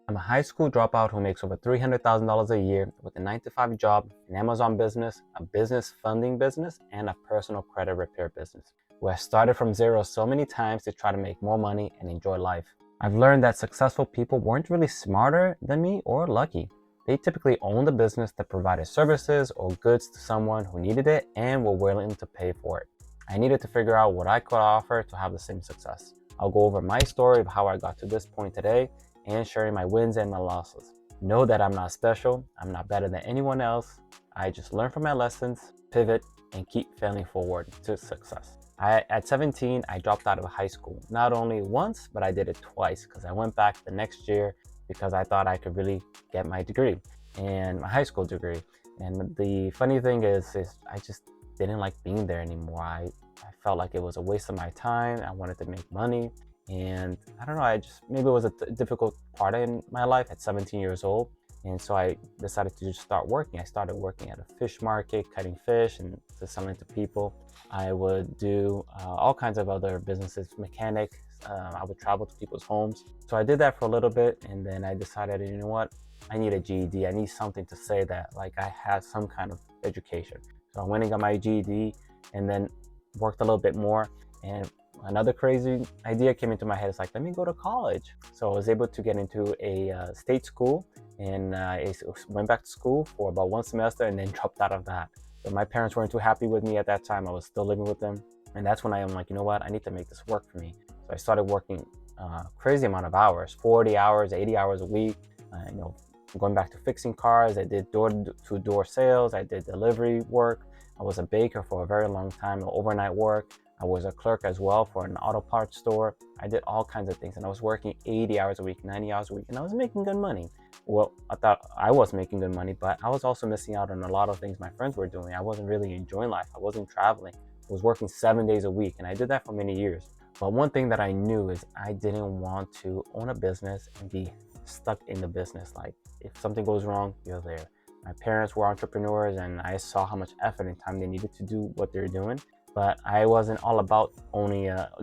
I'm a high school dropout who makes over $300,000 a year with a 9 to 5 job, an Amazon business, a business funding business, and a personal credit repair business, where I started from zero so many times to try to make more money and enjoy life. I've learned that successful people weren't really smarter than me or lucky. They typically owned a business that provided services or goods to someone who needed it and were willing to pay for it. I needed to figure out what I could offer to have the same success. I'll go over my story of how I got to this point today and sharing my wins and my losses. Know that I'm not special, I'm not better than anyone else. I just learn from my lessons, pivot, and keep failing forward to success. At 17, I dropped out of high school. Not only once, but I did it twice because I went back the next year because I thought I could really get my degree and my high school degree. And the funny thing is I just didn't like being there anymore. I felt like it was a waste of my time. I wanted to make money. And I don't know, maybe it was a difficult part in my life at 17 years old. And so I decided to just start working. I started working at a fish market, cutting fish and selling to people. I would do all kinds of other businesses, mechanic. I would travel to people's homes. So I did that for a little bit. And then I decided, you know what? I need a GED. I need something to say that like I had some kind of education. So I went and got my GED and then worked a little bit more. And another crazy idea came into my head. It's like, let me go to college. So I was able to get into a state school and I went back to school for about one semester and then dropped out of that. But my parents weren't too happy with me at that time. I was still living with them. And that's when I am like, you know what? I need to make this work for me. So I started working crazy amount of hours, 40 hours, 80 hours a week. Going back to fixing cars. I did door-to-door sales. I did delivery work. I was a baker for a very long time, overnight work. I was a clerk as well for an auto parts store. I did all kinds of things and I was working 80 hours a week, 90 hours a week, and I was making good money. Well, I thought I was making good money, but I was also missing out on a lot of things my friends were doing. I wasn't really enjoying life. I wasn't traveling. I was working 7 days a week and I did that for many years. But one thing that I knew is I didn't want to own a business and be stuck in the business. Like if something goes wrong, you're there. My parents were entrepreneurs and I saw how much effort and time they needed to do what they're doing. But I wasn't all about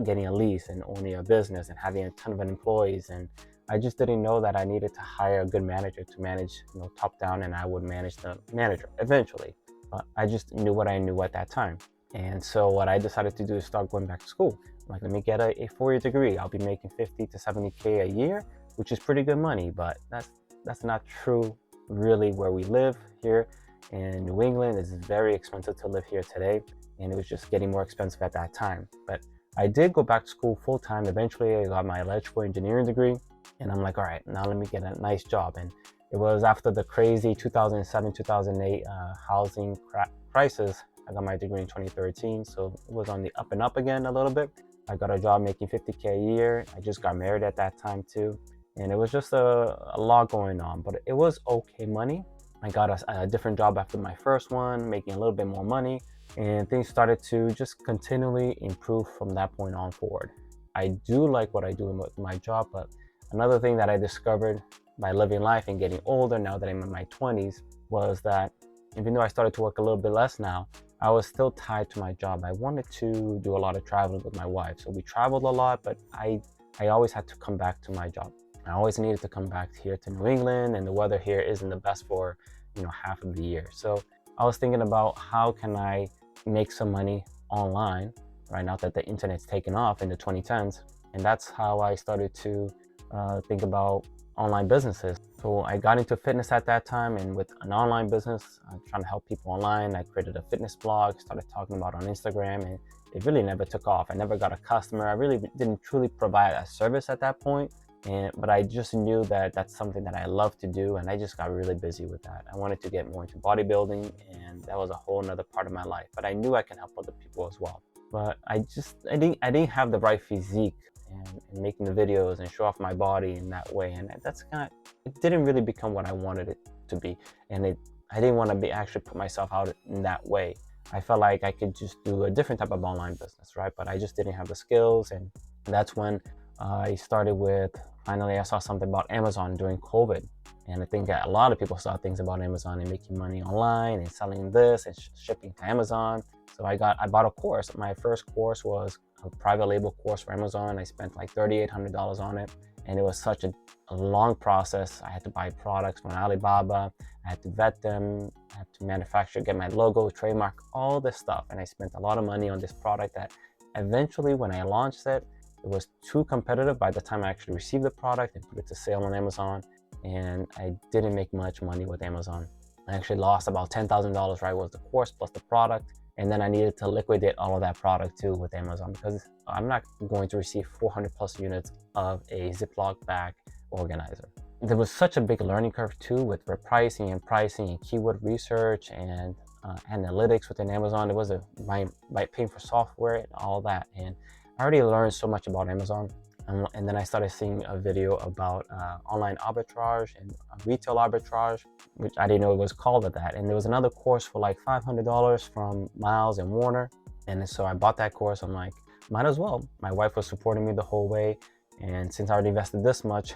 getting a lease and owning a business and having a ton of employees. And I just didn't know that I needed to hire a good manager to manage, top down, and I would manage the manager eventually. But I just knew what I knew at that time. And so what I decided to do is start going back to school. Like, let me get a 4-year degree. I'll be making 50 to 70K a year, which is pretty good money, but that's not true really where we live here in New England. It's very expensive to live here today, and it was just getting more expensive at that time. But I did go back to school full time. Eventually, I got my electrical engineering degree, and I'm like, all right, now let me get a nice job. And it was after the crazy 2007, 2008 housing crisis. I got my degree in 2013, so it was on the up and up again a little bit. I got a job making 50K a year. I just got married at that time too. And it was just a lot going on, but it was okay money. I got a different job after my first one, making a little bit more money, and things started to just continually improve from that point on forward. I do like what I do with my job, but another thing that I discovered by living life and getting older now that I'm in my 20s was that even though I started to work a little bit less now, I was still tied to my job. I wanted to do a lot of traveling with my wife. So we traveled a lot, but I always had to come back to my job. I always needed to come back here to New England, and the weather here isn't the best for, half of the year. So I was thinking about how can I make some money online right now that the internet's taken off in the 2010s. And that's how I started to think about online businesses. So I got into fitness at that time, and with an online business, trying to help people online, I created a fitness blog, started talking about it on Instagram, and it really never took off. I never got a customer. I really didn't truly provide a service at that point. But I just knew that that's something that I love to do, and I just got really busy with that. I wanted to get more into bodybuilding, and that was a whole nother part of my life. But I knew I can help other people as well. But I didn't have the right physique and making the videos and show off my body in that way, and it didn't really become what I wanted it to be, and I didn't want to be actually put myself out in that way. I felt like I could just do a different type of online business, right? But I just didn't have the skills, and that's when I started with, finally I saw something about Amazon during COVID. And I think a lot of people saw things about Amazon and making money online and selling this and shipping to Amazon. So I bought a course. My first course was a private label course for Amazon. I spent like $3,800 on it. And it was such a long process. I had to buy products from Alibaba, I had to vet them, I had to manufacture, get my logo, trademark, all this stuff. And I spent a lot of money on this product that eventually, when I launched it, it was too competitive by the time I actually received the product and put it to sale on Amazon. And I didn't make much money with Amazon. I actually lost about $10,000, right? Was the course plus the product. And then I needed to liquidate all of that product too with Amazon, because I'm not going to receive 400 plus units of a Ziploc bag organizer. There was such a big learning curve too with repricing and pricing and keyword research and analytics within Amazon. It was my paying for software and all that. And I already learned so much about Amazon. And then I started seeing a video about online arbitrage and retail arbitrage, which I didn't know it was called that. And there was another course for like $500 from Miles and Warner. And so I bought that course. I'm like, might as well. My wife was supporting me the whole way. And since I already invested this much,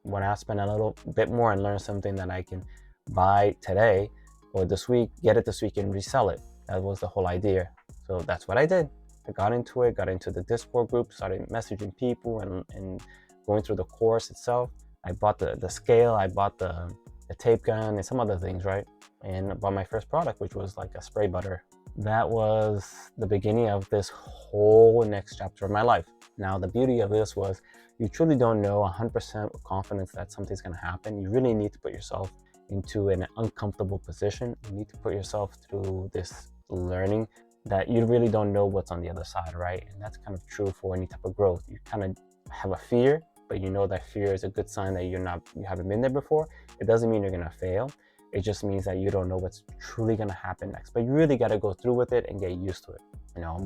when I spend a little bit more and learn something that I can buy today or this week, get it this week and resell it. That was the whole idea. So that's what I did. I got into it, got into the Discord group, started messaging people and going through the course itself. I bought the scale, I bought the tape gun and some other things, right? And I bought my first product, which was like a spray butter. That was the beginning of this whole next chapter of my life. Now, the beauty of this was you truly don't know 100% with confidence that something's gonna happen. You really need to put yourself into an uncomfortable position. You need to put yourself through this learning that you really don't know what's on the other side, right? And that's kind of true for any type of growth. You kind of have a fear, but you know that fear is a good sign that you haven't been there before. It doesn't mean you're gonna fail. It just means that you don't know what's truly gonna happen next. But you really gotta go through with it and get used to it. You know,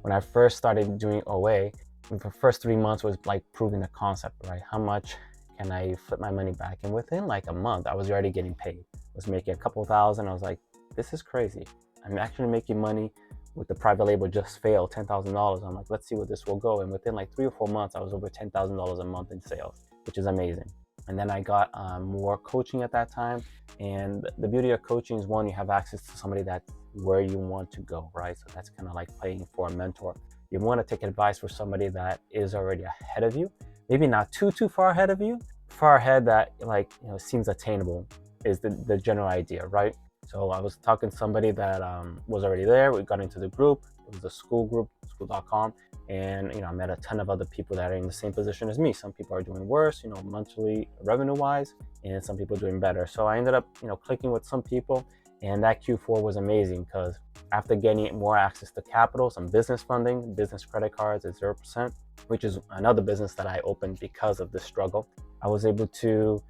when I first started doing OA, the first 3 months was like proving the concept, right? How much can I flip my money back? And within like a month, I was already getting paid. I was making a couple thousand. I was like, this is crazy. I'm actually making money with the private label just failed, $10,000. I'm like, let's see where this will go. And within like 3 or 4 months, I was over $10,000 a month in sales, which is amazing. And then I got more coaching at that time. And the beauty of coaching is, one, you have access to somebody that's where you want to go, right? So that's kind of like paying for a mentor. You want to take advice from somebody that is already ahead of you, maybe not too far ahead of you, far ahead that like, you know, seems attainable is the general idea, right? So I was talking to somebody that was already there. We got into the group. It was a school group, school.com. And, you know, I met a ton of other people that are in the same position as me. Some people are doing worse, you know, monthly revenue wise, and some people doing better. So I ended up, you know, clicking with some people, and that Q4 was amazing because after getting more access to capital, some business funding, business credit cards at 0%, which is another business that I opened because of this struggle, I was able to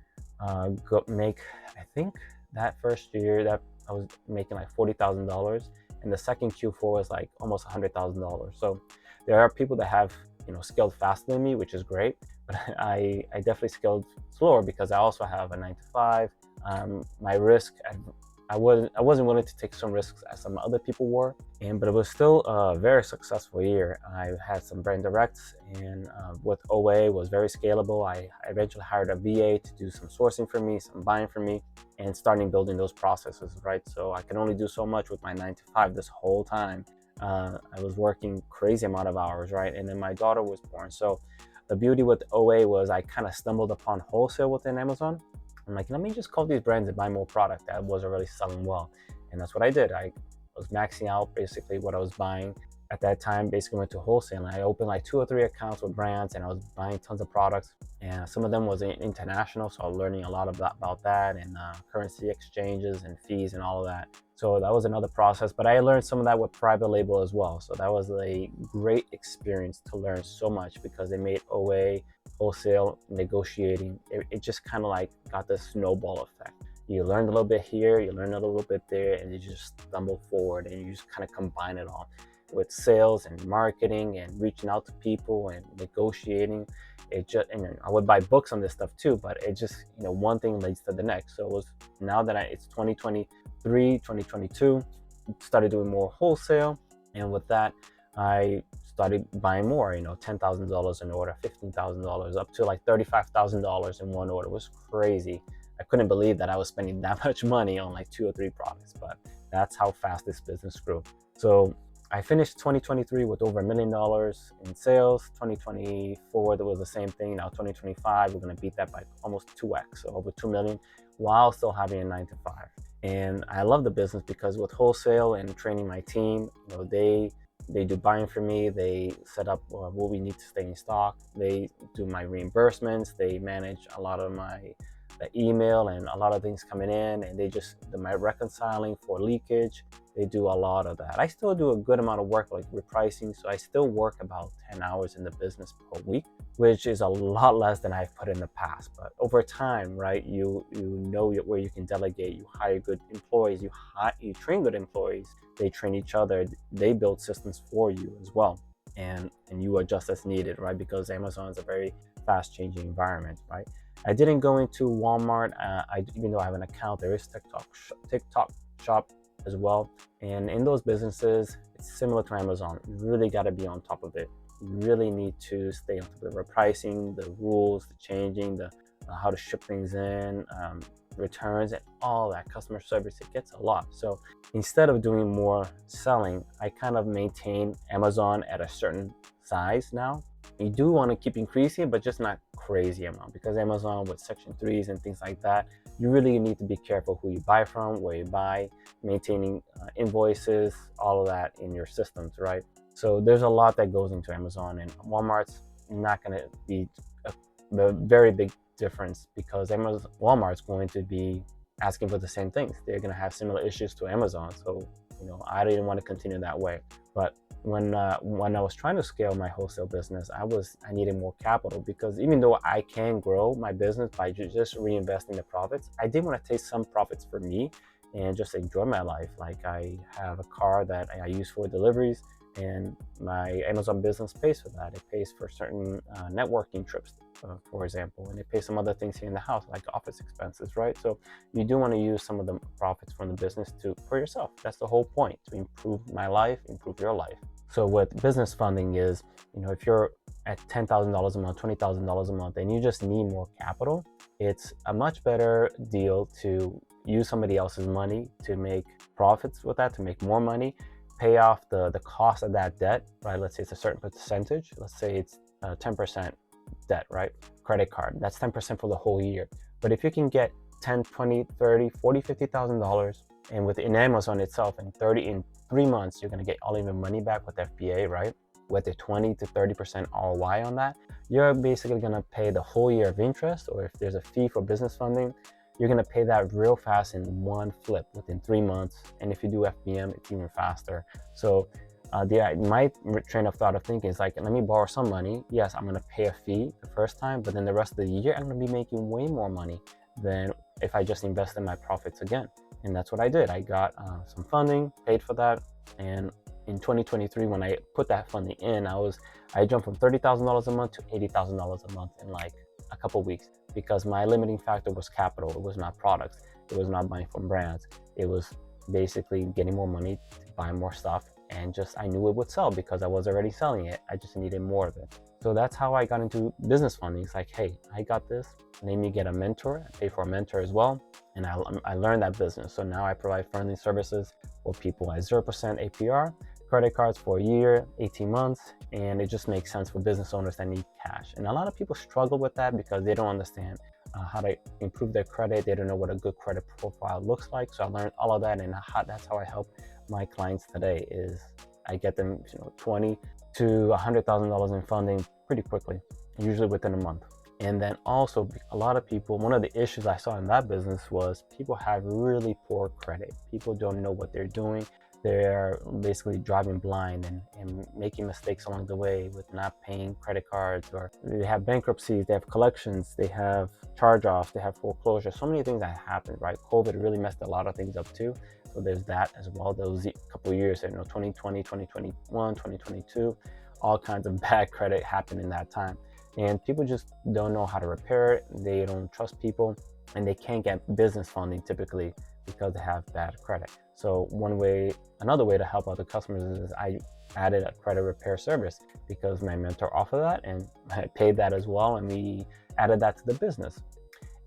go make, I think that first year that I was making like $40,000, and the second Q4 was like almost $100,000. So there are people that have, you know, scaled faster than me, which is great, but I definitely scaled slower because I also have a 9 to 5. My risk, I wasn't willing to take some risks as some other people were, but it was still a very successful year. I had some brand directs, and with OA was very scalable. I eventually hired a VA to do some sourcing for me, some buying for me, and starting building those processes, right? So I can only do so much with my 9 to 5 this whole time. I was working crazy amount of hours, right? And then my daughter was born. So the beauty with OA was I kind of stumbled upon wholesale within Amazon. I'm like, let me just call these brands and buy more product that was already selling well. And that's what I did. I was maxing out basically what I was buying at that time, basically went to wholesale. And I opened like 2 or 3 accounts with brands, and I was buying tons of products. And some of them was international, so I was learning a lot about that, and currency exchanges and fees and all of that. So that was another process, but I learned some of that with private label as well. So that was a great experience to learn so much, because it made OA wholesale negotiating, it just kind of like got this snowball effect. You learned a little bit here, you learned a little bit there, and you just stumble forward, and you just kind of combine it all with sales and marketing and reaching out to people and negotiating. And I would buy books on this stuff too, but it just, you know, one thing leads to the next. So it was, now that it's 2023, 2022, started doing more wholesale, and with that, I started buying more, you know, $10,000 an order, $15,000, up to like $35,000 in one order. It was crazy. I couldn't believe that I was spending that much money on like 2 or 3 products, but that's how fast this business grew. So I finished 2023 with over $1 million in sales. 2024, there was the same thing. Now 2025, we're going to beat that by almost 2x, so over 2 million, while still having a 9 to 5. And I love the business because with wholesale and training my team, they do buying for me. They set up what we need to stay in stock. They do my reimbursements. They manage a lot of the email and a lot of things coming in, and they just do my reconciling for leakage. They do a lot of that. I still do a good amount of work like repricing, so I still work about 10 hours in the business per week, which is a lot less than I've put in the past. But over time, right, you know where you can delegate. You hire good employees. You train good employees. They train each other. They build systems for you as well, and you adjust as needed, right? Because Amazon is a very fast-changing environment, right? I didn't go into Walmart. Even though I have an account, there is TikTok Shop as well. And in those businesses, it's similar to Amazon. You really got to be on top of it. You really need to stay on top of the pricing, the rules, the changing, the how to ship things in, returns, and all that customer service. It gets a lot. So instead of doing more selling, I kind of maintain Amazon at a certain size now. You do want to keep increasing, but just not crazy amount, because Amazon with Section 3s and things like that, you really need to be careful who you buy from, where you buy, maintaining invoices, all of that in your systems, right? So there's a lot that goes into Amazon, and Walmart's not going to be the very big difference, because Walmart's going to be asking for the same things. They're going to have similar issues to Amazon. So, I didn't want to continue that way. But when I was trying to scale my wholesale business, I needed more capital, because even though I can grow my business by just reinvesting the profits, I did want to take some profits for me and just enjoy my life. Like, I have a car that I use for deliveries, and my Amazon business pays for that. It pays for certain networking trips, for example, and it pays some other things here in the house, like office expenses, right? So you do want to use some of the profits from the business for yourself. That's the whole point, to improve my life, improve your life. So what business funding is, if you're at $10,000 a month, $20,000 a month, and you just need more capital, it's a much better deal to use somebody else's money to make profits with that, to make more money, pay off the cost of that debt, right? Let's say it's a certain percentage. Let's say it's 10% debt, right? Credit card, that's 10% for the whole year. But if you can get 10, 20, 30, 40, $50,000, and within Amazon itself, in 3 months, you're going to get all of your money back with FBA, right? With a 20 to 30% ROI on that, you're basically going to pay the whole year of interest, or if there's a fee for business funding, you're going to pay that real fast in one flip within 3 months. And if you do FBM, it's even faster. So my train of thought of thinking is like, let me borrow some money. Yes, I'm going to pay a fee the first time, but then the rest of the year, I'm going to be making way more money than if I just invest in my profits again. And that's what I did. I got some funding, paid for that. And in 2023, when I put that funding in, I jumped from $30,000 a month to $80,000 a month in like a couple weeks, because my limiting factor was capital. It was not products. It was not buying from brands. It was basically getting more money to buy more stuff. And just, I knew it would sell because I was already selling it. I just needed more of it. So that's how I got into business funding. It's like, hey, I got this. Let me get a mentor. I pay for a mentor as well. And I learned that business. So now I provide funding services for people at 0% APR, credit cards for a year, 18 months. And it just makes sense for business owners that need cash. And a lot of people struggle with that because they don't understand how to improve their credit. They don't know what a good credit profile looks like. So I learned all of that, and that's how I help my clients today. Is I get them $20,000 to $100,000 in funding pretty quickly, usually within a month. And then also, a lot of people, one of the issues I saw in that business was people have really poor credit. People don't know what they're doing. They're basically driving blind and making mistakes along the way with not paying credit cards, or they have bankruptcies, they have collections, they have charge-offs, they have foreclosure. So many things that happened, right? COVID really messed a lot of things up too. So there's that as well. Those couple of years, 2020, 2021, 2022, all kinds of bad credit happened in that time. And people just don't know how to repair it. They don't trust people, and they can't get business funding typically because they have bad credit. So another way to help other customers is I added a credit repair service, because my mentor offered that and I paid that as well, and we added that to the business.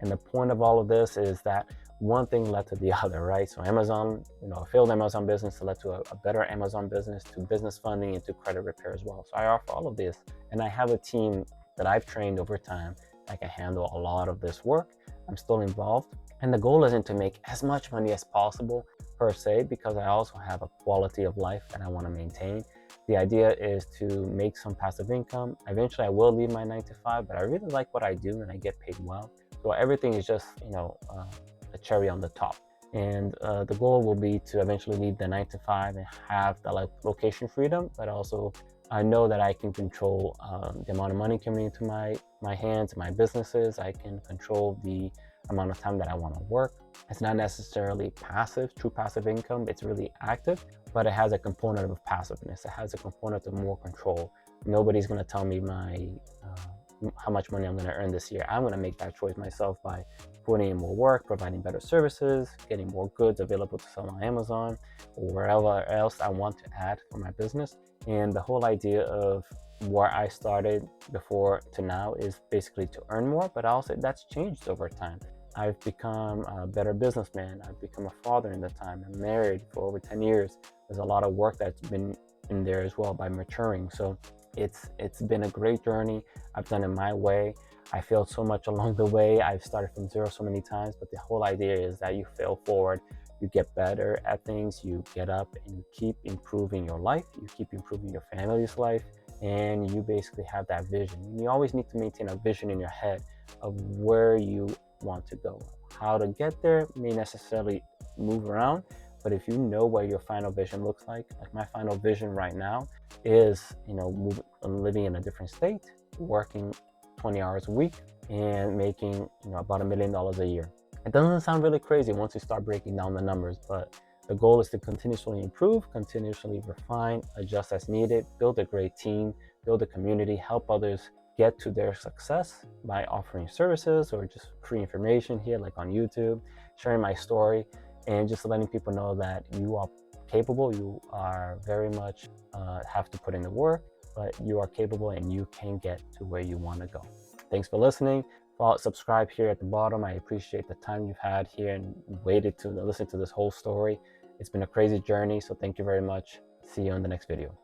And the point of all of this is that one thing led to the other, right? So Amazon, a failed Amazon business led to a better Amazon business, to business funding, and to credit repair as well. So I offer all of this, and I have a team that I've trained over time that can handle a lot of this work. I'm still involved, and the goal isn't to make as much money as possible per se, because I also have a quality of life that I want to maintain. The idea is to make some passive income. Eventually I will leave my 9 to 5, but I really like what I do and I get paid well. So everything is just, a cherry on the top. And the goal will be to eventually leave the 9 to 5 and have the location freedom, but also I know that I can control the amount of money coming into my hands, my businesses. I can control the amount of time that I want to work. It's not necessarily true passive income. It's really active, but it has a component of passiveness. It has a component of more control. Nobody's going to tell me how much money I'm going to earn this year. I'm going to make that choice myself by putting in more work, providing better services, getting more goods available to sell on Amazon or wherever else I want to add for my business. And the whole idea of where I started before to now is basically to earn more, but also that's changed over time. I've become a better businessman. I've become a father in the time. I'm married for over 10 years. There's a lot of work that's been in there as well by maturing. So it's been a great journey. I've done it my way. I failed so much along the way. I've started from zero so many times, but the whole idea is that you fail forward, you get better at things, you get up and you keep improving your life, you keep improving your family's life, and you basically have that vision. And you always need to maintain a vision in your head of where you want to go. How to get there may necessarily move around, but if you know what your final vision looks like my final vision right now is, living in a different state, working 20 hours a week, and making, about $1 million a year. It doesn't sound really crazy once you start breaking down the numbers, but the goal is to continuously improve, continuously refine, adjust as needed, build a great team, build a community, help others get to their success by offering services or just free information here, like on YouTube, sharing my story, and just letting people know that you are capable. You are very much have to put in the work, but you are capable and you can get to where you want to go. Thanks for listening. Subscribe here at the bottom. I appreciate the time you've had here and waited to listen to this whole story. It's been a crazy journey, so thank you very much. See you in the next video.